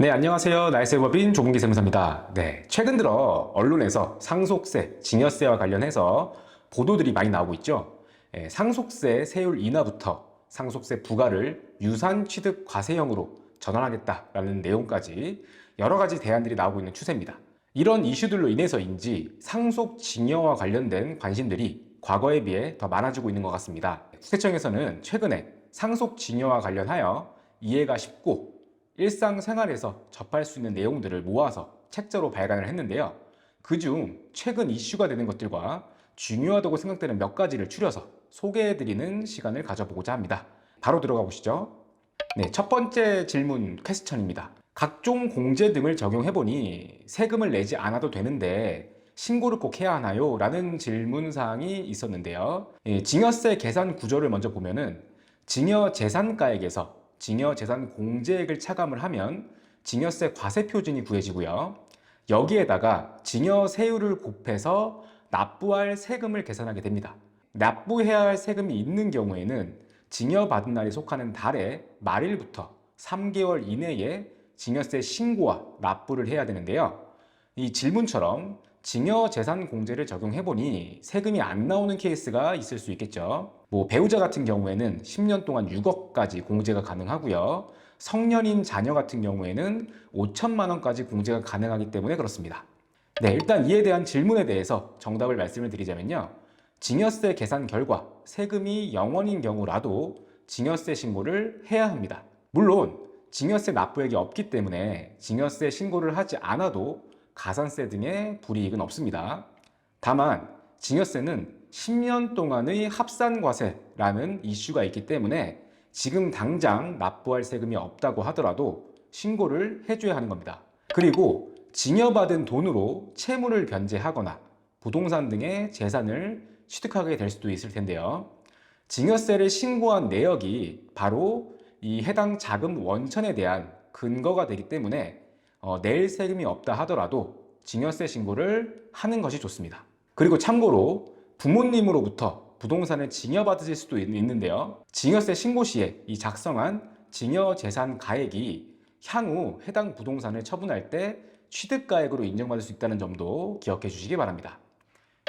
네, 안녕하세요. 나이스의 법인 조문기 세무사입니다. 네, 최근 들어 언론에서 상속세, 증여세와 관련해서 보도들이 많이 나오고 있죠. 상속세 세율 인하부터 상속세 부과를 유산 취득 과세형으로 전환하겠다라는 내용까지 여러 가지 대안들이 나오고 있는 추세입니다. 이런 이슈들로 인해서인지 상속 증여와 관련된 관심들이 과거에 비해 더 많아지고 있는 것 같습니다. 국세청에서는 최근에 상속 증여와 관련하여 이해가 쉽고 일상생활에서 접할 수 있는 내용들을 모아서 책자로 발간을 했는데요. 그중 최근 이슈가 되는 것들과 중요하다고 생각되는 몇 가지를 추려서 소개해드리는 시간을 가져보고자 합니다. 바로 들어가 보시죠. 네, 첫 번째 질문 퀘스천입니다. 각종 공제 등을 적용해보니 세금을 내지 않아도 되는데 신고를 꼭 해야 하나요? 라는 질문사항이 있었는데요. 증여세 계산 구조를 먼저 보면은 증여재산가액에서 증여재산 공제액을 차감을 하면 증여세 과세표준이 구해지고요. 여기에다가 증여세율을 곱해서 납부할 세금을 계산하게 됩니다. 납부해야 할 세금이 있는 경우에는 증여받은 날이 속하는 달의 말일부터 3개월 이내에 증여세 신고와 납부를 해야 되는데요. 이 질문처럼 증여재산 공제를 적용해보니 세금이 안 나오는 케이스가 있을 수 있겠죠. 배우자 같은 경우에는 10년 동안 6억까지 공제가 가능하고요. 성년인 자녀 같은 경우에는 5천만 원까지 공제가 가능하기 때문에 그렇습니다. 네, 일단 이에 대한 질문에 대해서 정답을 말씀을 드리자면요. 증여세 계산 결과 세금이 0원인 경우라도 증여세 신고를 해야 합니다. 물론 증여세 납부액이 없기 때문에 증여세 신고를 하지 않아도 가산세 등의 불이익은 없습니다. 다만 증여세는 10년 동안의 합산과세라는 이슈가 있기 때문에 지금 당장 납부할 세금이 없다고 하더라도 신고를 해줘야 하는 겁니다. 그리고 증여받은 돈으로 채무를 변제하거나 부동산 등의 재산을 취득하게 될 수도 있을 텐데요. 증여세를 신고한 내역이 바로 이 해당 자금 원천에 대한 근거가 되기 때문에 낼 세금이 없다 하더라도 증여세 신고를 하는 것이 좋습니다. 그리고 참고로 부모님으로부터 부동산을 증여받으실 수도 있는데요. 증여세 신고 시에 이 작성한 증여재산 가액이 향후 해당 부동산을 처분할 때 취득가액으로 인정받을 수 있다는 점도 기억해 주시기 바랍니다.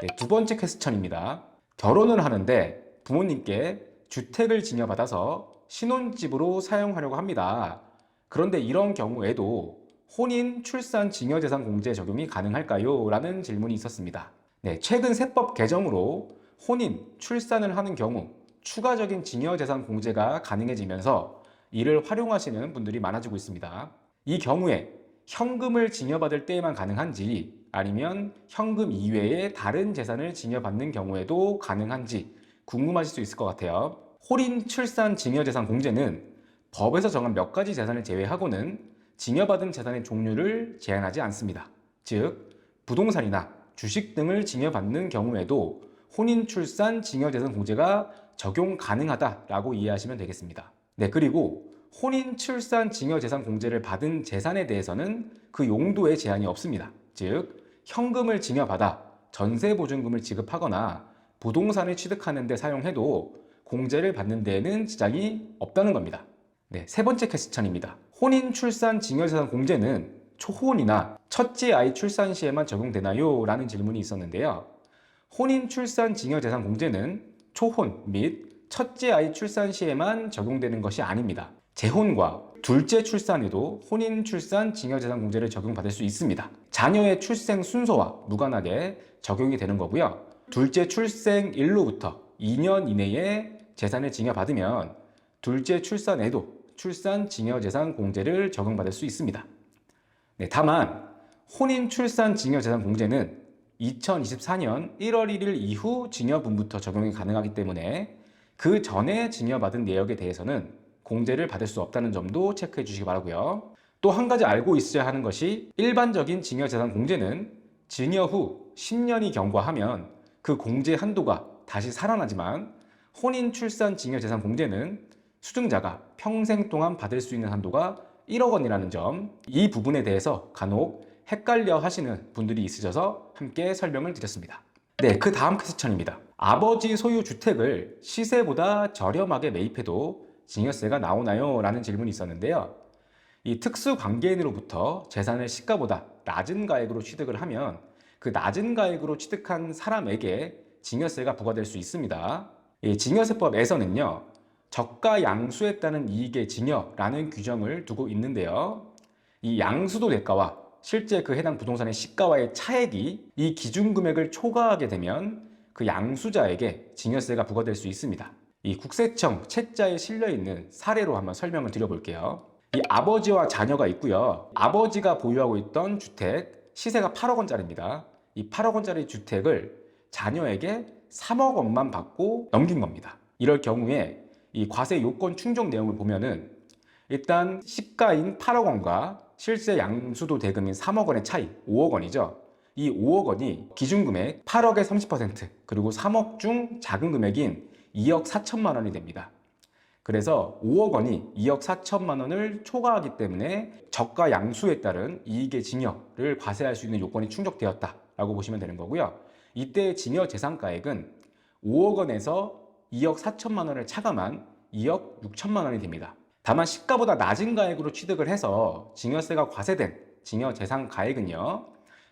네, 두 번째 퀘스천입니다. 결혼을 하는데 부모님께 주택을 증여받아서 신혼집으로 사용하려고 합니다. 그런데 이런 경우에도 혼인, 출산, 증여재산 공제 적용이 가능할까요? 라는 질문이 있었습니다. 네, 최근 세법 개정으로 혼인, 출산을 하는 경우 추가적인 증여재산 공제가 가능해지면서 이를 활용하시는 분들이 많아지고 있습니다. 이 경우에 현금을 증여받을 때에만 가능한지 아니면 현금 이외에 다른 재산을 증여받는 경우에도 가능한지 궁금하실 수 있을 것 같아요. 혼인, 출산, 증여재산 공제는 법에서 정한 몇 가지 재산을 제외하고는 증여받은 재산의 종류를 제한하지 않습니다. 즉, 부동산이나 주식 등을 증여받는 경우에도 혼인, 출산, 증여재산 공제가 적용 가능하다라고 이해하시면 되겠습니다. 네, 그리고 혼인, 출산, 증여재산 공제를 받은 재산에 대해서는 그 용도에 제한이 없습니다. 즉, 현금을 증여받아 전세보증금을 지급하거나 부동산을 취득하는 데 사용해도 공제를 받는 데에는 지장이 없다는 겁니다. 네, 세 번째 퀘스천입니다. 혼인, 출산, 증여재산 공제는 초혼이나 첫째 아이 출산 시에만 적용되나요? 라는 질문이 있었는데요. 혼인, 출산, 증여재산 공제는 초혼 및 첫째 아이 출산 시에만 적용되는 것이 아닙니다. 재혼과 둘째 출산에도 혼인, 출산, 증여재산 공제를 적용받을 수 있습니다. 자녀의 출생 순서와 무관하게 적용이 되는 거고요. 둘째 출생일로부터 2년 이내에 재산을 증여받으면 둘째 출산에도 출산, 증여재산 공제를 적용받을 수 있습니다. 네, 다만 혼인, 출산, 증여재산 공제는 2024년 1월 1일 이후 증여분부터 적용이 가능하기 때문에 그 전에 증여받은 내역에 대해서는 공제를 받을 수 없다는 점도 체크해 주시기 바라고요. 또 한 가지 알고 있어야 하는 것이 일반적인 증여재산 공제는 증여 후 10년이 경과하면 그 공제 한도가 다시 살아나지만 혼인, 출산, 증여재산 공제는 수증자가 평생 동안 받을 수 있는 한도가 1억 원이라는 점, 이 부분에 대해서 간혹 헷갈려 하시는 분들이 있으셔서 함께 설명을 드렸습니다. 네, 그 다음 퀘스천입니다. 아버지 소유 주택을 시세보다 저렴하게 매입해도 증여세가 나오나요? 라는 질문이 있었는데요. 이 특수관계인으로부터 재산을 시가보다 낮은 가액으로 취득을 하면 그 낮은 가액으로 취득한 사람에게 증여세가 부과될 수 있습니다. 이 증여세법에서는요, 저가 양수했다는 이익의 증여라는 규정을 두고 있는데요. 이 양수도 대가와 실제 그 해당 부동산의 시가와의 차액이 이 기준금액을 초과하게 되면 그 양수자에게 증여세가 부과될 수 있습니다. 이 국세청 책자에 실려 있는 사례로 한번 설명을 드려볼게요. 이 아버지와 자녀가 있고요. 아버지가 보유하고 있던 주택 시세가 8억 원짜리입니다. 이 8억 원짜리 주택을 자녀에게 3억 원만 받고 넘긴 겁니다. 이럴 경우에 이 과세 요건 충족 내용을 보면은 일단 시가인 8억 원과 실제 양수도 대금인 3억 원의 차이 5억 원이죠. 이 5억 원이 기준금액 8억의 30% 그리고 3억 중 작은 금액인 2억 4천만 원이 됩니다. 그래서 5억 원이 2억 4천만 원을 초과하기 때문에 저가 양수에 따른 이익의 증여를 과세할 수 있는 요건이 충족되었다라고 보시면 되는 거고요. 이때 증여 재산가액은 5억 원에서 2억 4천만 원을 차감한 2억 6천만 원이 됩니다. 다만 시가보다 낮은 가액으로 취득을 해서 증여세가 과세된 증여 재산가액은요,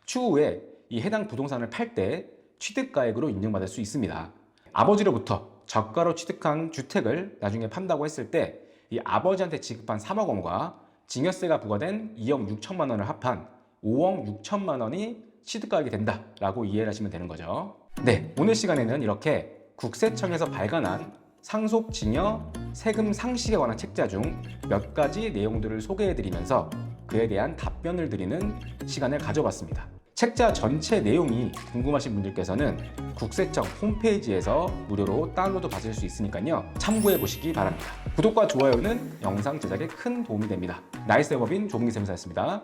추후에 이 해당 부동산을 팔 때 취득가액으로 인정받을 수 있습니다. 아버지로부터 저가로 취득한 주택을 나중에 판다고 했을 때 이 아버지한테 지급한 3억 원과 증여세가 부과된 2억 6천만 원을 합한 5억 6천만 원이 취득가액이 된다라고 이해를 하시면 되는 거죠. 네, 오늘 시간에는 이렇게 국세청에서 발간한 상속 증여 세금 상식에 관한 책자 중 몇 가지 내용들을 소개해드리면서 그에 대한 답변을 드리는 시간을 가져봤습니다. 책자 전체 내용이 궁금하신 분들께서는 국세청 홈페이지에서 무료로 다운로드 받으실 수 있으니까요, 참고해 보시기 바랍니다. 구독과 좋아요는 영상 제작에 큰 도움이 됩니다. 나이스의 법인 조문기 세무사였습니다.